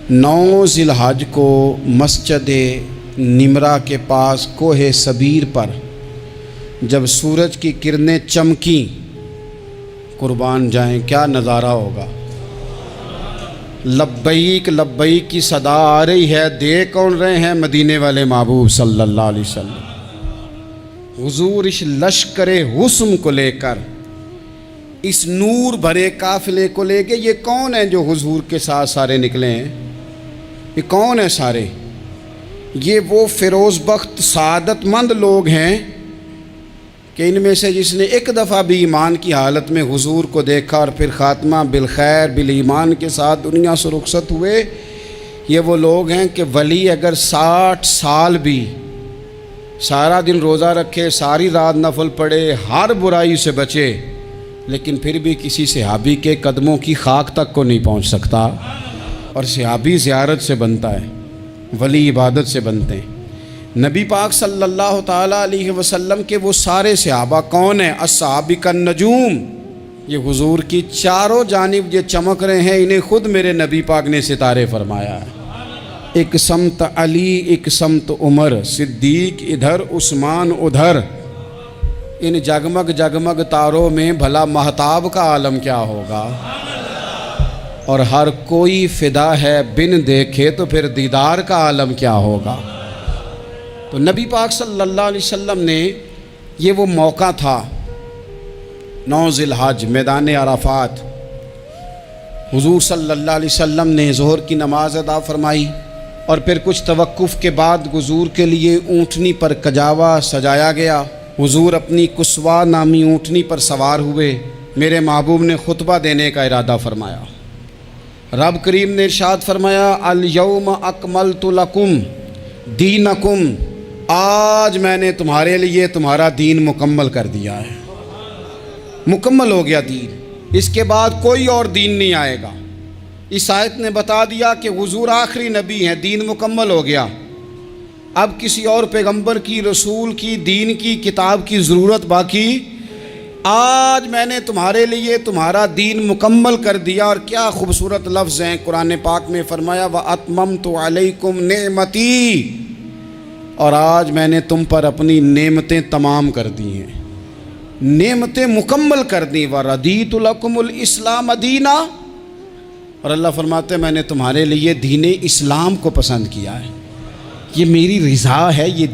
9 ذی الحج کو مسجد نمرہ کے پاس کوہ صبیر پر جب سورج کی کرنیں چمکیں، قربان جائیں کیا نظارہ ہوگا۔ لبیک لبیک کی صدا آ رہی ہے، دے کون رہے ہیں؟ مدینے والے محبوب صلی اللہ علیہ وسلم۔ حضور اس لشکر حسن کو لے کر، اس نور بھرے قافلے کو لے کے، یہ کون ہیں جو حضور کے ساتھ سارے نکلے ہیں؟ یہ کون ہیں سارے؟ یہ وہ فیروز بخت سعادت مند لوگ ہیں کہ ان میں سے جس نے ایک دفعہ بھی ایمان کی حالت میں حضور کو دیکھا اور پھر خاتمہ بالخیر بالایمان کے ساتھ دنیا سے رخصت ہوئے، یہ وہ لوگ ہیں کہ ولی اگر 60 سال بھی سارا دن روزہ رکھے، ساری رات نفل پڑھے، ہر برائی سے بچے، لیکن پھر بھی کسی صحابی کے قدموں کی خاک تک کو نہیں پہنچ سکتا۔ اور صحابی زیارت سے بنتا ہے، ولی عبادت سے بنتے ہیں۔ نبی پاک صلی اللہ تعالیٰ علیہ وسلم کے وہ سارے صحابہ کون ہیں؟ الصحابہ النجوم، یہ حضور کی چاروں جانب یہ چمک رہے ہیں، انہیں خود میرے نبی پاک نے ستارے فرمایا ہے۔ ایک سمت علی، ایک سمت عمر، صدیق ادھر، عثمان ادھر۔ ان جگمگ جگمگ تاروں میں بھلا مہتاب کا عالم کیا ہوگا؟ اور ہر کوئی فدا ہے بن دیکھے تو پھر دیدار کا عالم کیا ہوگا؟ تو نبی پاک صلی اللہ علیہ وسلم نے یہ وہ موقع تھا، 9 ذی الحج میدان عرفات، حضور صلی اللہ علیہ وسلم نے ظہر کی نماز ادا فرمائی اور پھر کچھ توقف کے بعد حضور کے لیے اونٹنی پر کجاوا سجایا گیا۔ حضور اپنی کسوا نامی اونٹنی پر سوار ہوئے، میرے محبوب نے خطبہ دینے کا ارادہ فرمایا۔ رب کریم نے ارشاد فرمایا، الیوم اکملت لکم دینکم، آج میں نے تمہارے لیے تمہارا دین مکمل کر دیا ہے، مکمل ہو گیا دین، اس کے بعد کوئی اور دین نہیں آئے گا۔ اس آیت نے بتا دیا کہ حضور آخری نبی ہیں، دین مکمل ہو گیا، اب کسی اور پیغمبر کی، رسول کی، دین کی، کتاب کی ضرورت باقی۔ آج میں نے تمہارے لیے تمہارا دین مکمل کر دیا۔ اور کیا خوبصورت لفظ ہیں قرآن پاک میں فرمایا، وَأَتْمَمْتُ عَلَيْكُمْ نِعْمَتِي، اور آج میں نے تم پر اپنی نعمتیں تمام کر دی ہیں، نعمتیں مکمل کر دی۔ وَرَضِيتُ لَكُمُ الْإِسْلَامَ دِينًا، اور اللہ فرماتے ہیں میں نے تمہارے لیے دین اسلام کو پسند کیا ہے، یہ میری رضا ہے، یہ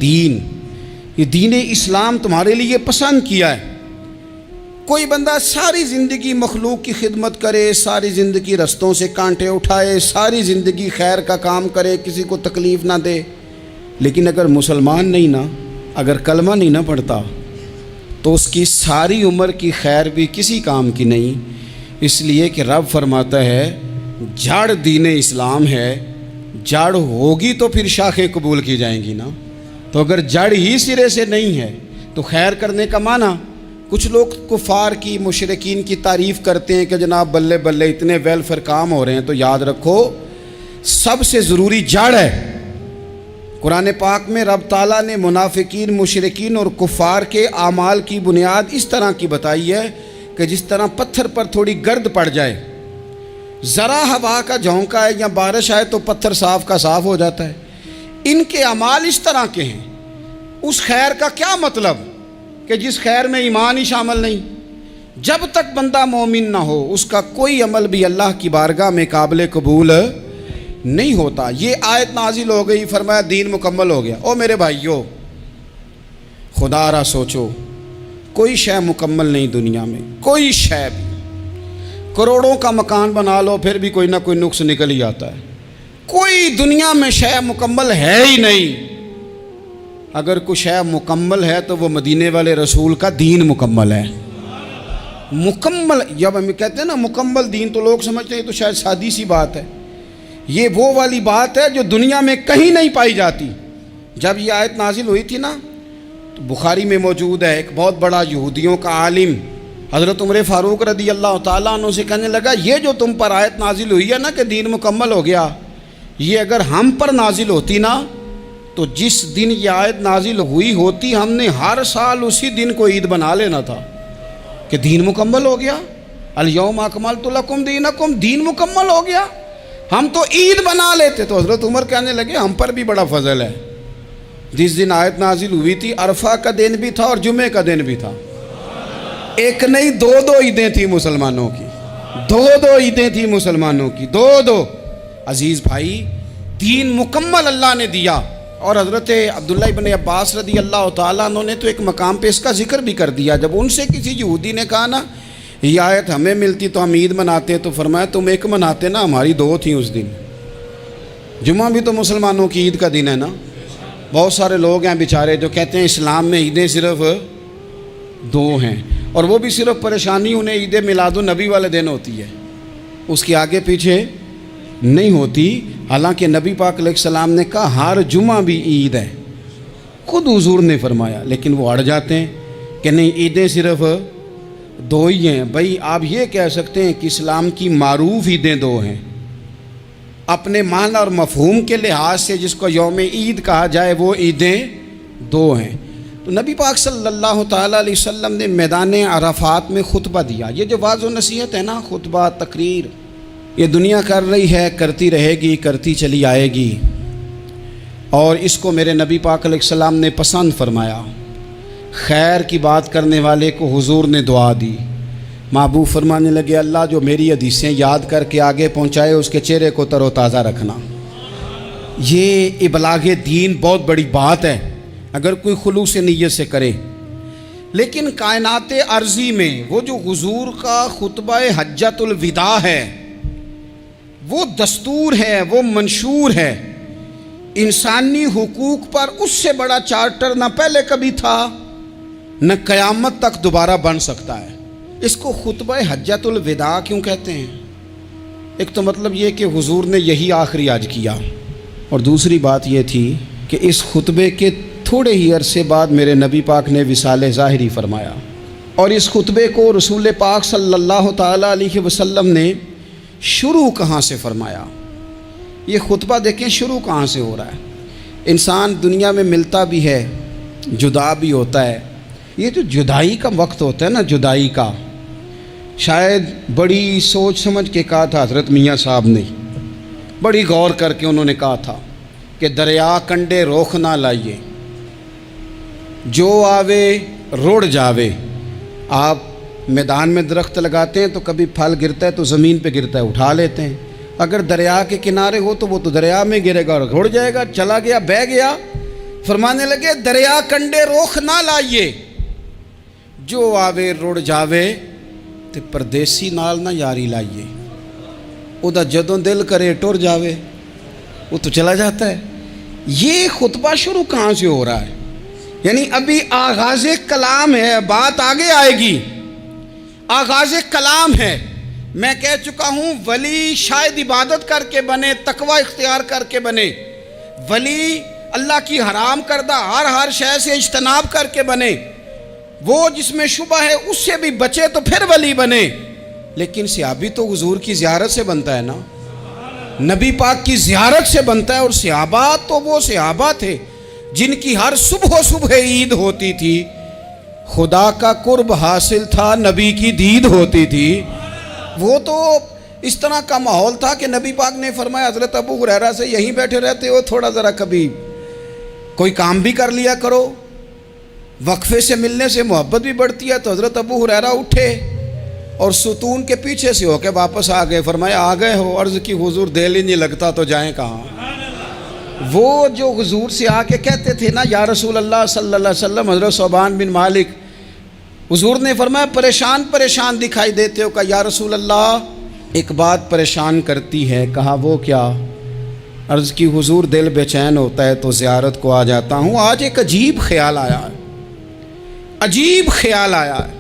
دین اسلام تمہارے لیے پسند کیا ہے۔ کوئی بندہ ساری زندگی مخلوق کی خدمت کرے، ساری زندگی رستوں سے کانٹے اٹھائے، ساری زندگی خیر کا کام کرے، کسی کو تکلیف نہ دے، لیکن اگر مسلمان نہیں نا، اگر کلمہ نہیں نہ پڑھتا، تو اس کی ساری عمر کی خیر بھی کسی کام کی نہیں۔ اس لیے کہ رب فرماتا ہے جڑ دین اسلام ہے، جڑ ہوگی تو پھر شاخیں قبول کی جائیں گی نا۔ تو اگر جڑ ہی سرے سے نہیں ہے تو خیر کرنے کا معنی، کچھ لوگ کفار کی، مشرکین کی تعریف کرتے ہیں کہ جناب بلے بلے اتنے ویلفیئر کام ہو رہے ہیں، تو یاد رکھو سب سے ضروری جڑ ہے۔ قرآن پاک میں رب تعالیٰ نے منافقین، مشرکین اور کفار کے اعمال کی بنیاد اس طرح کی بتائی ہے کہ جس طرح پتھر پر تھوڑی گرد پڑ جائے، ذرا ہوا کا جھونکا ہے یا بارش آئے تو پتھر صاف کا صاف ہو جاتا ہے۔ ان کے اعمال اس طرح کے ہیں۔ اس خیر کا کیا مطلب کہ جس خیر میں ایمان ہی شامل نہیں؟ جب تک بندہ مومن نہ ہو اس کا کوئی عمل بھی اللہ کی بارگاہ میں قابل قبول نہیں ہوتا۔ یہ آیت نازل ہو گئی، فرمایا دین مکمل ہو گیا۔ او میرے بھائیو، خدا را سوچو، کوئی شے مکمل نہیں دنیا میں، کوئی شے بھی۔ کروڑوں کا مکان بنا لو پھر بھی کوئی نہ کوئی نقص نکل ہی آتا ہے۔ کوئی دنیا میں شے مکمل ہے ہی نہیں۔ اگر کوئی شے مکمل ہے تو وہ مدینے والے رسول کا دین مکمل ہے۔ مکمل، جب ہم کہتے ہیں نا مکمل دین، تو لوگ سمجھتے ہیں تو شاید سادی سی بات ہے۔ یہ وہ والی بات ہے جو دنیا میں کہیں نہیں پائی جاتی۔ جب یہ آیت نازل ہوئی تھی نا، تو بخاری میں موجود ہے، ایک بہت بڑا یہودیوں کا عالم حضرت عمر فاروق رضی اللہ تعالیٰ عنہ سے کہنے لگا، یہ جو تم پر آیت نازل ہوئی ہے نا کہ دین مکمل ہو گیا، یہ اگر ہم پر نازل ہوتی نا، تو جس دن یہ آیت نازل ہوئی ہوتی ہم نے ہر سال اسی دن کو عید بنا لینا تھا کہ دین مکمل ہو گیا۔ الیوم اکملت لکم دینکم، دین مکمل ہو گیا۔ ہم تو عید بنا لیتے. تو حضرت عمر کہنے لگے ہم پر بھی بڑا فضل ہے. جس دن آیت نازل ہوئی تھی عرفہ کا دن بھی تھا اور جمعے کا دن بھی تھا. ایک نہیں دو عیدیں تھیں مسلمانوں کی. دو عیدیں تھیں مسلمانوں کی. دو. عزیز بھائی دین مکمل اللہ نے دیا. اور حضرت عبداللہ ابن عباس رضی اللہ تعالیٰ عنہ نے تو ایک مقام پہ اس کا ذکر بھی کر دیا. جب ان سے کسی یہودی نے کہا نا یہ آیت ہمیں ملتی تو ہم عید مناتے, تو فرمایا تم ایک مناتے نا, ہماری دو تھیں اس دن. جمعہ بھی تو مسلمانوں کی عید کا دن ہے نا. بہت سارے لوگ ہیں بیچارے جو کہتے ہیں اسلام میں عیدیں صرف دو ہیں, اور وہ بھی صرف پریشانی انہیں عید میلاد النبی والے دن ہوتی ہے, اس کے آگے پیچھے نہیں ہوتی. حالانکہ نبی پاک علیہ السلام نے کہا ہر جمعہ بھی عید ہے, خود حضور نے فرمایا, لیکن وہ اڑ جاتے ہیں کہ نہیں عیدیں صرف دو ہی ہیں. بھائی آپ یہ کہہ سکتے ہیں کہ اسلام کی معروف عیدیں دو ہیں, اپنے معنی اور مفہوم کے لحاظ سے جس کو یوم عید کہا جائے وہ عیدیں دو ہیں. تو نبی پاک صلی اللہ تعالیٰ علیہ وسلم نے میدان عرفات میں خطبہ دیا. یہ جو واعظ و نصیحت ہے نا, خطبہ تقریر, یہ دنیا کر رہی ہے, کرتی رہے گی, کرتی چلی آئے گی, اور اس کو میرے نبی پاک علیہ السلام نے پسند فرمایا. خیر کی بات کرنے والے کو حضور نے دعا دی. محبوب فرمانے لگے اللہ جو میری حدیثیں یاد کر کے آگے پہنچائے اس کے چہرے کو تر و تازہ رکھنا. یہ ابلاغ دین بہت بڑی بات ہے اگر کوئی خلوص نیت سے کرے. لیکن کائنات ارضی میں وہ جو حضور کا خطبہ حجۃ الوداع ہے وہ دستور ہے, وہ منشور ہے. انسانی حقوق پر اس سے بڑا چارٹر نہ پہلے کبھی تھا نہ قیامت تک دوبارہ بن سکتا ہے. اس کو خطبہ حجۃ الوداع کیوں کہتے ہیں؟ ایک تو مطلب یہ کہ حضور نے یہی آخری حج کیا, اور دوسری بات یہ تھی کہ اس خطبے کے تھوڑے ہی عرصے بعد میرے نبی پاک نے وصال ظاہری فرمایا. اور اس خطبے کو رسول پاک صلی اللہ تعالیٰ علیہ وسلم نے شروع کہاں سے فرمایا؟ یہ خطبہ دیکھیں شروع کہاں سے ہو رہا ہے. انسان دنیا میں ملتا بھی ہے, جدا بھی ہوتا ہے. یہ جو جدائی کا وقت ہوتا ہے نا, جدائی کا, شاید بڑی سوچ سمجھ کے کہا تھا حضرت میاں صاحب نے, بڑی غور کر کے انہوں نے کہا تھا کہ دریا کنڈے روخ نہ لائیے, جو آوے روڑ جاوے. آپ میدان میں درخت لگاتے ہیں تو کبھی پھل گرتا ہے تو زمین پہ گرتا ہے, اٹھا لیتے ہیں. اگر دریا کے کنارے ہو تو وہ تو دریا میں گرے گا اور روڑ جائے گا, چلا گیا, بہہ گیا. فرمانے لگے دریا کنڈے روخ نہ لائیے, جو آوے روڑ جاوے تے پردیسی نال نہ یاری لائیے. او دا جدوں دل کرے ٹر جاوے, وہ تو چلا جاتا ہے. یہ خطبہ شروع کہاں سے ہو رہا ہے؟ یعنی ابھی آغاز کلام ہے, بات آگے آئے گی. آغاز کلام ہے. میں کہہ چکا ہوں ولی شاید عبادت کر کے بنے, تقوی اختیار کر کے بنے. ولی اللہ کی حرام کردہ ہر شے سے اجتناب کر کے بنے. وہ جس میں شبہ ہے اس سے بھی بچے تو پھر ولی بنے. لیکن صحابی تو حضور کی زیارت سے بنتا ہے نا, نبی پاک کی زیارت سے بنتا ہے. اور صحابہ تو وہ صحابہ تھے جن کی ہر صبح عید ہوتی تھی. خدا کا قرب حاصل تھا, نبی کی دید ہوتی تھی. وہ تو اس طرح کا ماحول تھا کہ نبی پاک نے فرمایا حضرت ابو ہریرہ سے یہیں بیٹھے رہتے ہو, تھوڑا ذرا کبھی کوئی کام بھی کر لیا کرو. وقفے سے ملنے سے محبت بھی بڑھتی ہے. تو حضرت ابو ہریرہ اٹھے اور ستون کے پیچھے سے ہو کے واپس آ گئے. فرمایا آ گئے ہو؟ عرض کی حضور دل ہی نہیں لگتا تو جائیں کہاں. وہ جو حضور سے آ کے کہتے تھے نا یا رسول اللہ صلی اللہ علیہ وسلم, حضرت صوبان بن مالک, حضور نے فرمایا پریشان دکھائی دیتے ہو. کہا یا رسول اللہ ایک بات پریشان کرتی ہے. کہا وہ کیا؟ عرض کی حضور دل بے چین ہوتا ہے تو زیارت کو آ جاتا ہوں. آج ایک عجیب خیال آیا ہے,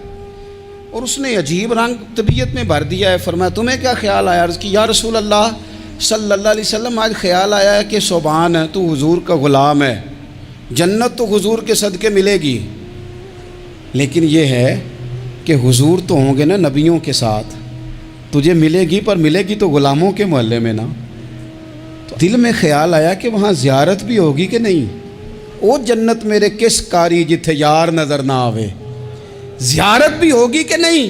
اور اس نے عجیب رنگ طبیعت میں بھر دیا ہے. فرمایا تمہیں کیا خیال آیا؟ عرض کی یا رسول اللہ صلی اللہ علیہ وسلم آج خیال آیا ہے کہ صوبان ہے, تو حضور کا غلام ہے, جنت تو حضور کے صدقے ملے گی. لیکن یہ ہے کہ حضور تو ہوں گے نا نبیوں کے ساتھ, تجھے ملے گی, پر ملے گی تو غلاموں کے محلے میں نا. تو دل میں خیال آیا کہ وہاں زیارت بھی ہوگی کہ نہیں. او جنت میرے کس کاری جتھے یار نظر نہ آوے, زیارت بھی ہوگی کہ نہیں.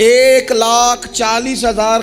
1,40,000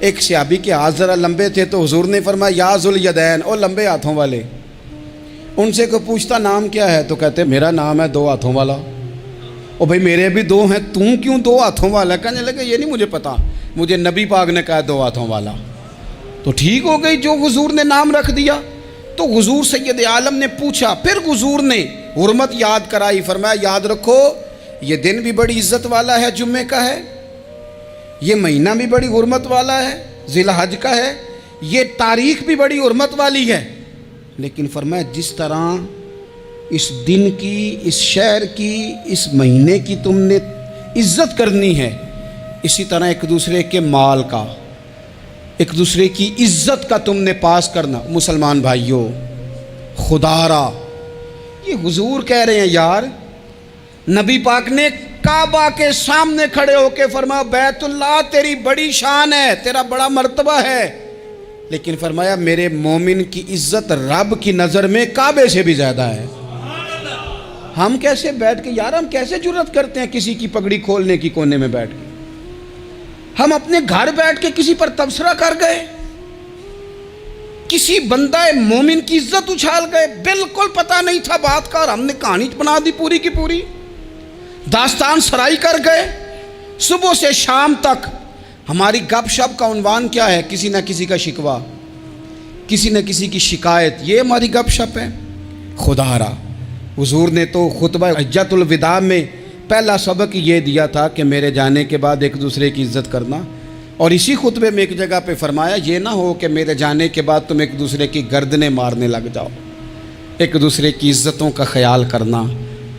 ایک صحابی کے ہاتھ ذرا لمبے تھے تو حضور نے فرمایا یا ذوالیدین، او لمبے ہاتھوں والے۔ ان سے کوئی پوچھتا نام کیا ہے تو کہتے میرا نام ہے 2 ہاتھوں والا۔ او بھائی میرے بھی 2 ہیں، تم کیوں 2 ہاتھوں والا؟ کہنے لگے یہ نہیں مجھے پتا، مجھے نبی پاک نے کہا 2 ہاتھوں والا۔ تو ٹھیک ہو گئی جو حضور نے نام رکھ دیا۔ تو حضور سید عالم نے پوچھا، پھر حضور نے حرمت یاد کرائی، فرمایا یاد رکھو یہ دن بھی بڑی عزت والا ہے، جمعے کا ہے، یہ مہینہ بھی بڑی حرمت والا ہے، ذی الحج کا ہے، یہ تاریخ بھی بڑی حرمت والی ہے، لیکن فرمایا جس طرح اس دن کی، اس شہر کی، اس مہینے کی تم نے عزت کرنی ہے، اسی طرح ایک دوسرے کے مال کا، ایک دوسرے کی عزت کا تم نے پاس کرنا۔ مسلمان بھائیوں، خدا را یہ حضور کہہ رہے ہیں یار، نبی پاک نے کعبہ کے سامنے کھڑے ہو کے فرمایا بیت اللہ تیری بڑی شان ہے، تیرا بڑا مرتبہ ہے، لیکن فرمایا میرے مومن کی عزت رب کی نظر میں کعبے سے بھی زیادہ ہے۔ ہم کیسے بیٹھ کے یار، ہم کیسے جرأت کرتے ہیں کسی کی پگڑی کھولنے کی کونے میں بیٹھ کے؟ ہم اپنے گھر بیٹھ کے کسی پر تبصرہ کر گئے، کسی بندہ مومن کی عزت اچھال گئے، بالکل پتہ نہیں تھا بات کا اور ہم نے کہانی بنا دی پوری کی پوری، داستان سرائی کر گئے۔ صبح سے شام تک ہماری گپ شپ کا عنوان کیا ہے؟ کسی نہ کسی کا شکوہ، کسی نہ کسی کی شکایت، یہ ہماری گپ شپ ہے۔ خدا را حضور نے تو خطبہ حجۃ الوداع میں پہلا سبق یہ دیا تھا کہ میرے جانے کے بعد ایک دوسرے کی عزت کرنا، اور اسی خطبے میں ایک جگہ پہ فرمایا یہ نہ ہو کہ میرے جانے کے بعد تم ایک دوسرے کی گردنیں مارنے لگ جاؤ، ایک دوسرے کی عزتوں کا خیال کرنا،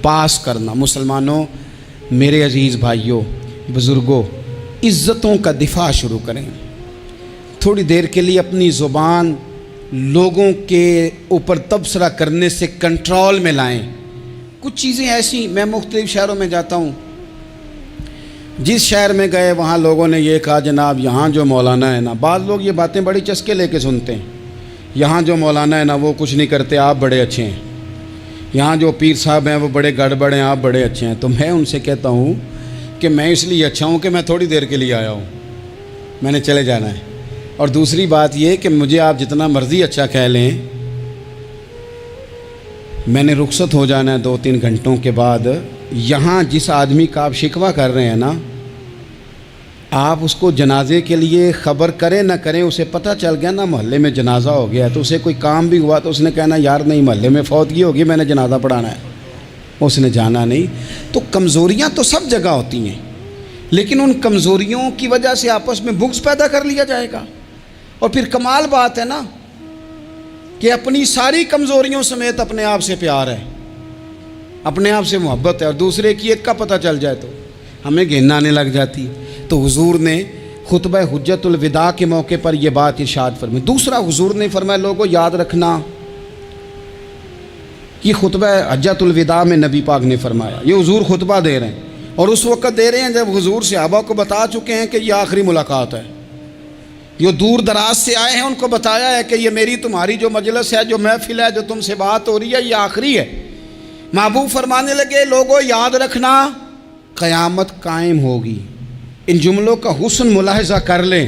پاس کرنا۔ مسلمانوں، میرے عزیز بھائیوں، بزرگوں، عزتوں کا دفاع شروع کریں۔ تھوڑی دیر کے لیے اپنی زبان لوگوں کے اوپر تبصرہ کرنے سے کنٹرول میں لائیں۔ کچھ چیزیں ایسی، میں مختلف شہروں میں جاتا ہوں، جس شہر میں گئے وہاں لوگوں نے یہ کہا جناب یہاں جو مولانا ہے نا، بعض لوگ یہ باتیں بڑی چسکے لے کے سنتے ہیں، یہاں جو مولانا ہے نا وہ کچھ نہیں کرتے، آپ بڑے اچھے ہیں، یہاں جو پیر صاحب ہیں وہ بڑے گڑبڑ ہیں، آپ بڑے اچھے ہیں۔ تو میں ان سے کہتا ہوں کہ میں اس لیے اچھا ہوں کہ میں تھوڑی دیر کے لیے آیا ہوں، میں نے چلے جانا ہے۔ اور دوسری بات یہ کہ مجھے آپ جتنا مرضی اچھا کہہ لیں، میں نے رخصت ہو جانا ہے 2-3 گھنٹوں کے بعد۔ یہاں جس آدمی کا آپ شکوہ کر رہے ہیں نا، آپ اس کو جنازے کے لیے خبر کریں نہ کریں، اسے پتہ چل گیا نا محلے میں جنازہ ہو گیا، تو اسے کوئی کام بھی ہوا تو اس نے کہنا یار نہیں محلے میں فوتگی ہوگی، میں نے جنازہ پڑھانا ہے، اس نے جانا نہیں۔ تو کمزوریاں تو سب جگہ ہوتی ہیں، لیکن ان کمزوریوں کی وجہ سے آپس میں بغض پیدا کر لیا جائے گا، اور پھر کمال بات ہے نا کہ اپنی ساری کمزوریوں سمیت اپنے آپ سے پیار ہے، اپنے آپ سے محبت ہے، اور دوسرے کی ایک کا پتہ چل جائے تو ہمیں گھن آنے لگ جاتی۔ تو حضور نے خطبہ حجۃ الوداع کے موقع پر یہ بات ارشاد فرمائی۔ دوسرا حضور نے فرمایا لوگوں یاد رکھنا، یہ خطبہ حجۃ الوداع میں نبی پاک نے فرمایا، یہ حضور خطبہ دے رہے ہیں، اور اس وقت دے رہے ہیں جب حضور صحابہ کو بتا چکے ہیں کہ یہ آخری ملاقات ہے، جو دور دراز سے آئے ہیں ان کو بتایا ہے کہ یہ میری تمہاری جو مجلس ہے، جو محفل ہے، جو تم سے بات ہو رہی ہے، یہ آخری ہے۔ محبوب فرمانے لگے لوگوں یاد رکھنا قیامت قائم ہوگی۔ ان جملوں کا حسن ملاحظہ کر لیں۔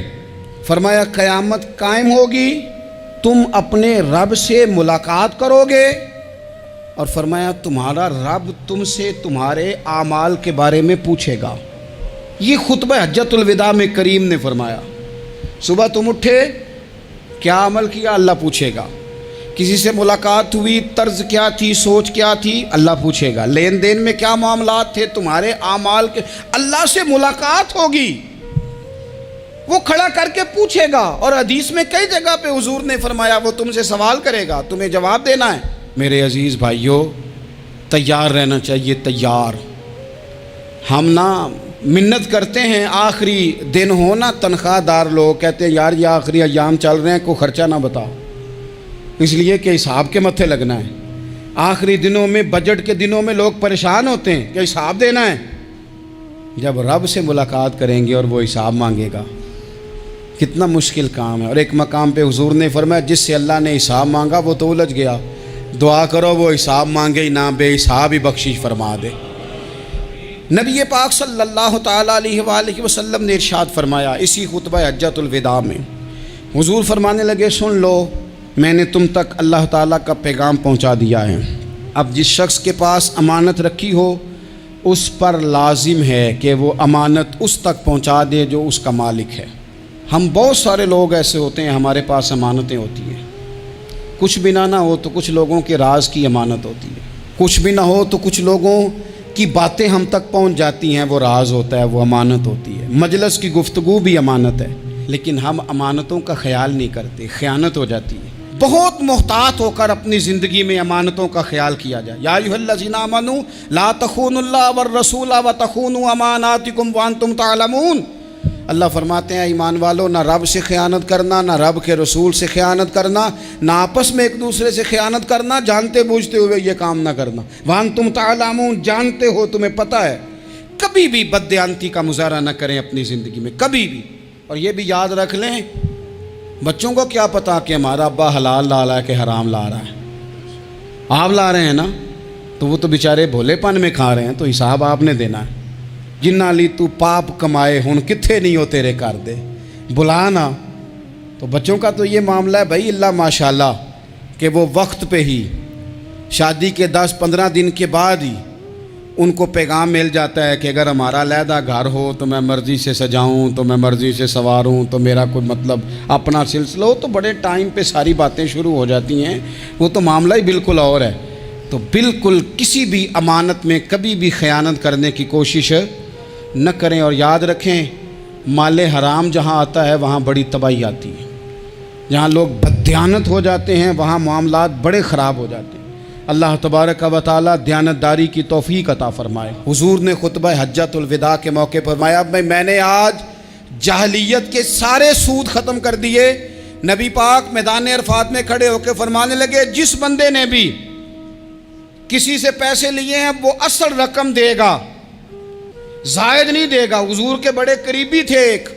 فرمایا قیامت قائم ہوگی، تم اپنے رب سے ملاقات کرو گے، اور فرمایا تمہارا رب تم سے تمہارے اعمال کے بارے میں پوچھے گا۔ یہ خطبہ حجۃ الوداع میں کریم نے فرمایا، صبح تم اٹھے کیا عمل کیا، اللہ پوچھے گا۔ کسی سے ملاقات ہوئی، طرز کیا تھی، سوچ کیا تھی، اللہ پوچھے گا۔ لین دین میں کیا معاملات تھے، تمہارے اعمال کے، اللہ سے ملاقات ہوگی، وہ کھڑا کر کے پوچھے گا۔ اور حدیث میں کئی جگہ پہ حضور نے فرمایا وہ تم سے سوال کرے گا، تمہیں جواب دینا ہے۔ میرے عزیز بھائیوں، تیار رہنا چاہیے، تیار۔ ہم نا منت کرتے ہیں آخری دن ہو نا، تنخواہ دار لوگ کہتے ہیں یار یہ آخری ایام چل رہے ہیں، کوئی خرچہ نہ بتاؤ، اس لیے کہ حساب کے متھے لگنا ہے۔ آخری دنوں میں، بجٹ کے دنوں میں لوگ پریشان ہوتے ہیں کہ حساب دینا ہے۔ جب رب سے ملاقات کریں گے اور وہ حساب مانگے گا، کتنا مشکل کام ہے۔ اور ایک مقام پہ حضور نے فرمایا جس سے اللہ نے حساب مانگا وہ تو الجھ گیا، دعا کرو وہ حساب مانگے ہی نہ، بے حساب ہی بخشش فرما دے۔ نبی پاک صلی اللہ تعالیٰ علیہ وآلہ وسلم نے ارشاد فرمایا اسی خطبہ حجۃ الوداع میں، حضور فرمانے لگے سن لو، میں نے تم تک اللہ تعالیٰ کا پیغام پہنچا دیا ہے، اب جس شخص کے پاس امانت رکھی ہو اس پر لازم ہے کہ وہ امانت اس تک پہنچا دے جو اس کا مالک ہے۔ ہم بہت سارے لوگ ایسے ہوتے ہیں ہمارے پاس امانتیں ہوتی ہیں، کچھ بھی نہ ہو تو کچھ لوگوں کے راز کی امانت ہوتی ہے، کچھ بھی نہ ہو تو کچھ لوگوں کی باتیں ہم تک پہنچ جاتی ہیں، وہ راز ہوتا ہے، وہ امانت ہوتی ہے، مجلس کی گفتگو بھی امانت ہے، لیکن ہم امانتوں کا خیال نہیں کرتے، خیانت ہو جاتی ہے۔ بہت محتاط ہو کر اپنی زندگی میں امانتوں کا خیال کیا جائے۔ یا ایھا الذین آمنوا لا تخونوا اللہ والرسول وتخونوا اماناتکم وانتم تعلمون۔ اللہ فرماتے ہیں ایمان والو، نہ رب سے خیانت کرنا، نہ رب کے رسول سے خیانت کرنا، نہ آپس میں ایک دوسرے سے خیانت کرنا، جانتے بوجھتے ہوئے یہ کام نہ کرنا۔ وانتم تعلمون، جانتے ہو، تمہیں پتہ ہے۔ کبھی بھی بددیانتی کا مظاہرہ نہ کریں اپنی زندگی میں، کبھی بھی۔ اور یہ بھی یاد رکھ لیں، بچوں کو کیا پتا کہ ہمارا ابا حلال لا رہا ہے کہ حرام لا رہا ہے؟ آپ لا رہے ہیں نا، تو وہ تو بیچارے بھولے پن میں کھا رہے ہیں، تو حساب آپ نے دینا ہے۔ جنہ لی تو پاپ کمائے ہن کتھے نہیں ہو تیرے کر دے، بلانا۔ تو بچوں کا تو یہ معاملہ ہے بھائی، اللہ ماشاءاللہ کہ وہ وقت پہ ہی شادی کے 10-15 دن کے بعد ہی ان کو پیغام مل جاتا ہے کہ اگر ہمارا علیحدہ گھر ہو تو میں مرضی سے سجاؤں، تو میں مرضی سے سنواروں، تو میرا کوئی مطلب اپنا سلسلہ ہو، تو بڑے ٹائم پہ ساری باتیں شروع ہو جاتی ہیں، وہ تو معاملہ ہی بالکل اور ہے۔ تو بالکل کسی بھی امانت میں کبھی بھی خیانت کرنے کی کوشش نہ کریں، اور یاد رکھیں مال حرام جہاں آتا ہے وہاں بڑی تباہی آتی ہے، جہاں لوگ بددیانت ہو جاتے ہیں وہاں معاملات بڑے خراب ہو جاتے ہیں۔ اللہ تبارک و تعالیٰ دیانتداری کی توفیق عطا فرمائے۔ حضور نے خطبہ حجۃ الوداع کے موقع پر فرمایا میں نے آج جاہلیت کے سارے سود ختم کر دیے۔ نبی پاک میدان عرفات میں کھڑے ہو کے فرمانے لگے جس بندے نے بھی کسی سے پیسے لیے ہیں وہ اصل رقم دے گا، زائد نہیں دے گا۔ حضور کے بڑے قریبی تھے ایک،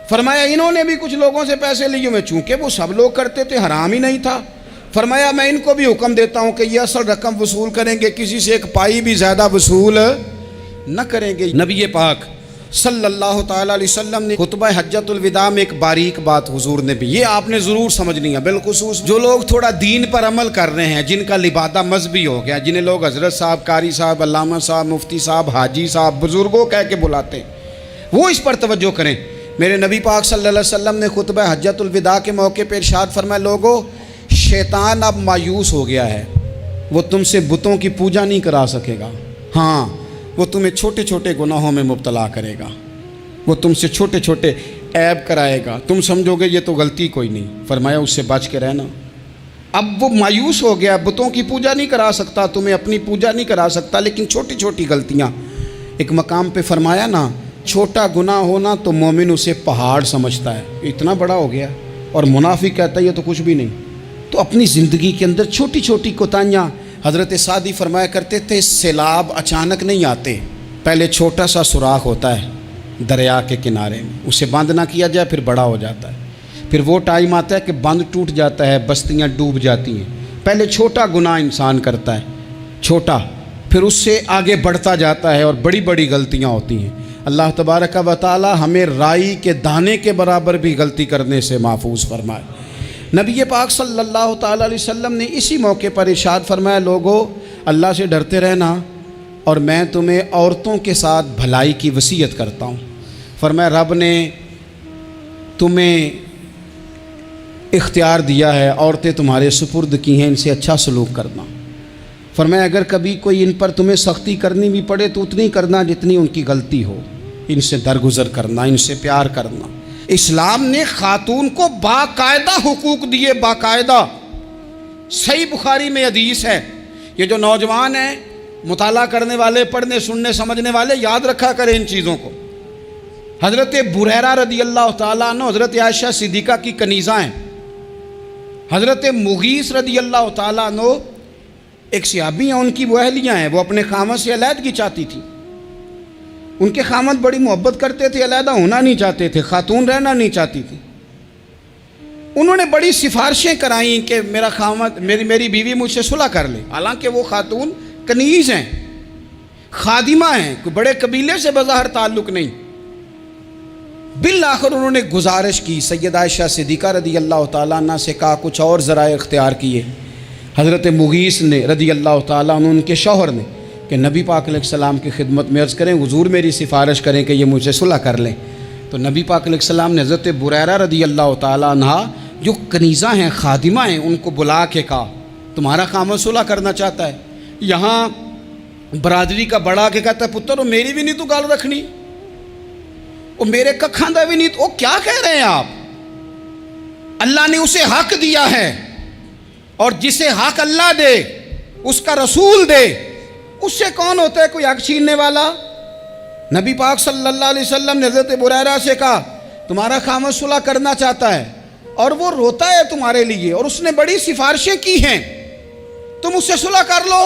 فرمایا انہوں نے بھی کچھ لوگوں سے پیسے لیے ہوئے، چونکہ وہ سب لوگ کرتے تھے، حرام ہی نہیں تھا۔ فرمایا میں ان کو بھی حکم دیتا ہوں کہ یہ اصل رقم وصول کریں گے، کسی سے ایک پائی بھی زیادہ وصول نہ کریں گے۔ نبی پاک صلی اللہ تعالیٰ علیہ وسلم نے خطبہ حجۃ الوداع میں ایک باریک بات حضور نے بھی، یہ آپ نے ضرور سمجھنی ہے، بالخصوص جو لوگ تھوڑا دین پر عمل کر رہے ہیں، جن کا لبادہ مذہبی ہو گیا، جنہیں لوگ حضرت صاحب، قاری صاحب، علامہ صاحب، مفتی صاحب، حاجی صاحب، بزرگوں کہہ کے بلاتے ہیں، وہ اس پر توجہ کریں۔ میرے نبی پاک صلی اللہ علیہ وسلم نے خطبہ حجۃ الوداع کے موقع پہ ارشاد فرمایا لوگو، شیطان اب مایوس ہو گیا ہے، وہ تم سے بتوں کی پوجا نہیں کرا سکے گا، ہاں وہ تمہیں چھوٹے چھوٹے گناہوں میں مبتلا کرے گا، وہ تم سے چھوٹے چھوٹے عیب کرائے گا، تم سمجھو گے یہ تو غلطی کوئی نہیں، فرمایا اس سے بچ کے رہنا۔ اب وہ مایوس ہو گیا، بتوں کی پوجا نہیں کرا سکتا، تمہیں اپنی پوجا نہیں کرا سکتا، لیکن چھوٹی چھوٹی غلطیاں، ایک مقام پہ فرمایا نا چھوٹا گناہ ہونا تو مومن اسے پہاڑ سمجھتا ہے، اتنا بڑا ہو گیا، اور منافق کہتا ہے یہ تو کچھ بھی نہیں۔ تو اپنی زندگی کے اندر چھوٹی چھوٹی کوتاہیاں، حضرت سعدی فرمایا کرتے تھے سیلاب اچانک نہیں آتے، پہلے چھوٹا سا سوراخ ہوتا ہے دریا کے کنارے میں، اسے بند نہ کیا جائے پھر بڑا ہو جاتا ہے، پھر وہ ٹائم آتا ہے کہ بند ٹوٹ جاتا ہے، بستیاں ڈوب جاتی ہیں۔ پہلے چھوٹا گناہ انسان کرتا ہے، چھوٹا، پھر اس سے آگے بڑھتا جاتا ہے اور بڑی بڑی غلطیاں ہوتی ہیں۔ اللہ تبارک و تعالی ہمیں رائی کے دانے کے برابر بھی غلطی کرنے سے محفوظ فرمائے۔ نبی پاک صلی اللہ تعالیٰ علیہ وسلم نے اسی موقع پر ارشاد فرمایا لوگو اللہ سے ڈرتے رہنا، اور میں تمہیں عورتوں کے ساتھ بھلائی کی وصیت کرتا ہوں۔ فرمایا رب نے تمہیں اختیار دیا ہے، عورتیں تمہارے سپرد کی ہیں، ان سے اچھا سلوک کرنا۔ فرمایا اگر کبھی کوئی ان پر تمہیں سختی کرنی بھی پڑے تو اتنی کرنا جتنی ان کی غلطی ہو، ان سے درگزر کرنا، ان سے پیار کرنا۔ اسلام نے خاتون کو باقاعدہ حقوق دیے، باقاعدہ۔ صحیح بخاری میں حدیث ہے، یہ جو نوجوان ہیں مطالعہ کرنے والے، پڑھنے سننے سمجھنے والے، یاد رکھا کریں ان چیزوں کو۔ حضرت بریرہ رضی اللہ تعالیٰ عنہ حضرت عائشہ صدیقہ کی کنیزہ ہیں، حضرت مغیث رضی اللہ تعالیٰ عنہ ایک صحابی ہیں، ان کی وہ اہلیہ ہیں، وہ اپنے خامد سے علیحدگی چاہتی تھی، ان کے خامد بڑی محبت کرتے تھے، علیحدہ ہونا نہیں چاہتے تھے، خاتون رہنا نہیں چاہتی تھی۔ انہوں نے بڑی سفارشیں کرائیں کہ میرا خامد، میری بیوی مجھ سے صلح کر لے، حالانکہ وہ خاتون کنیز ہیں۔ خادمہ ہیں، کوئی بڑے قبیلے سے بظاہر تعلق نہیں۔ بالآخر انہوں نے گزارش کی، سیدہ عائشہ صدیقہ رضی اللہ تعالیٰ عنہ سے کہا، کچھ اور ذرائع اختیار کیے۔ حضرت مغیث نے رضی اللہ تعالیٰ عنہ، ان کے شوہر نے، کہ نبی پاک علیہ السلام کی خدمت میں عرض کریں، حضور میری سفارش کریں کہ یہ مجھ سے صلح کر لیں۔ تو نبی پاک علیہ السلام نے حضرت بریرہ رضی اللہ تعالیٰ عنہ جو کنیزہ ہیں، خادمہ ہیں، ان کو بلا کے کہا تمہارا خامد صلح کرنا چاہتا ہے۔ یہاں برادری کا بڑا کے کہتا ہے پتر وہ میری بھی نہیں تو گال رکھنی، وہ میرے ککھاں دا بھی نہیں تو، وہ کیا کہہ رہے ہیں آپ؟ اللہ نے اسے حق دیا ہے، اور جسے حق اللہ دے اس کا رسول دے، اس سے کون ہوتا ہے کوئی حق چھیننے والا؟ نبی پاک صلی اللہ علیہ وسلم نے حضرت بریرہ سے کہا تمہارا خامد صلح کرنا چاہتا ہے اور وہ روتا ہے تمہارے لیے، اور اس نے بڑی سفارشیں کی ہیں، تم اس سے صلح کر لو۔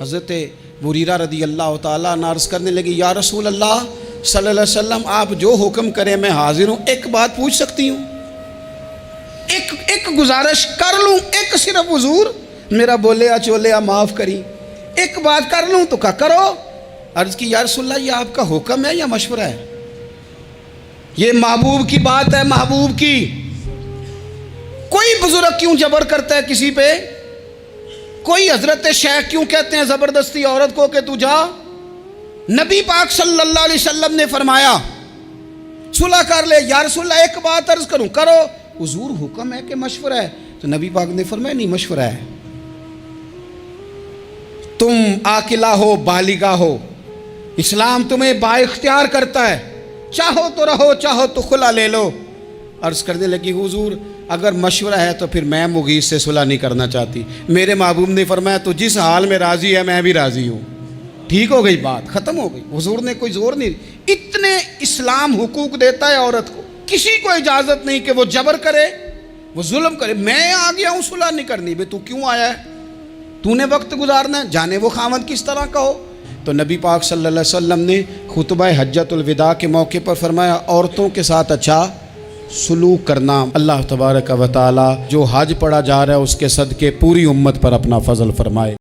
حضرت بریرہ رضی اللہ تعالیٰ عنہ عرض کرنے لگی یا رسول اللہ صلی اللہ علیہ وسلم آپ جو حکم کریں میں حاضر ہوں، ایک بات پوچھ سکتی ہوں؟ ایک گزارش کر لوں؟ ایک صرف حضور میرا بولیا چولیا معاف کری، ایک بات کر لوں؟ تو کہا کرو۔ عرض کی یا رسول اللہ یہ آپ کا حکم ہے یا مشورہ ہے؟ یہ محبوب کی بات ہے، محبوب کی۔ کوئی بزرگ کیوں جبر کرتا ہے کسی پہ؟ کوئی حضرت شیخ کیوں کہتے ہیں زبردستی عورت کو کہ تو جا؟ نبی پاک صلی اللہ علیہ وسلم نے فرمایا صلح کر لے۔ یا رسول اللہ ایک بات عرض کروں؟ کرو۔ حضور حکم ہے کہ مشورہ ہے؟ تو نبی پاک نے فرمایا نہیں مشورہ ہے، تم عاقلہ ہو بالغہ ہو، اسلام تمہیں با اختیار کرتا ہے، چاہو تو رہو چاہو تو خلا لے لو۔ عرض کرنے لگی حضور اگر مشورہ ہے تو پھر میں مغیث سے صلح نہیں کرنا چاہتی۔ میرے محبوب نے فرمایا تو جس حال میں راضی ہے میں بھی راضی ہوں۔ ٹھیک ہو گئی بات، ختم ہو گئی۔ حضور نے کوئی زور نہیں، اتنے اسلام حقوق دیتا ہے عورت کو، کسی کو اجازت نہیں کہ وہ جبر کرے، وہ ظلم کرے۔ میں آ گیا ہوں صلح نہیں کرنی، بے تو کیوں آیا ہے؟ تو نے وقت گزارنا ہے، جانے وہ خامد کس طرح کا ہو۔ تو نبی پاک صلی اللہ علیہ وسلم نے خطبہ حجۃ الوداع کے موقع پر فرمایا عورتوں کے ساتھ اچھا سلوک کرنا۔ اللہ تبارک و تعالی جو حج پڑھا جا رہا ہے اس کے صدقے پوری امت پر اپنا فضل فرمائے۔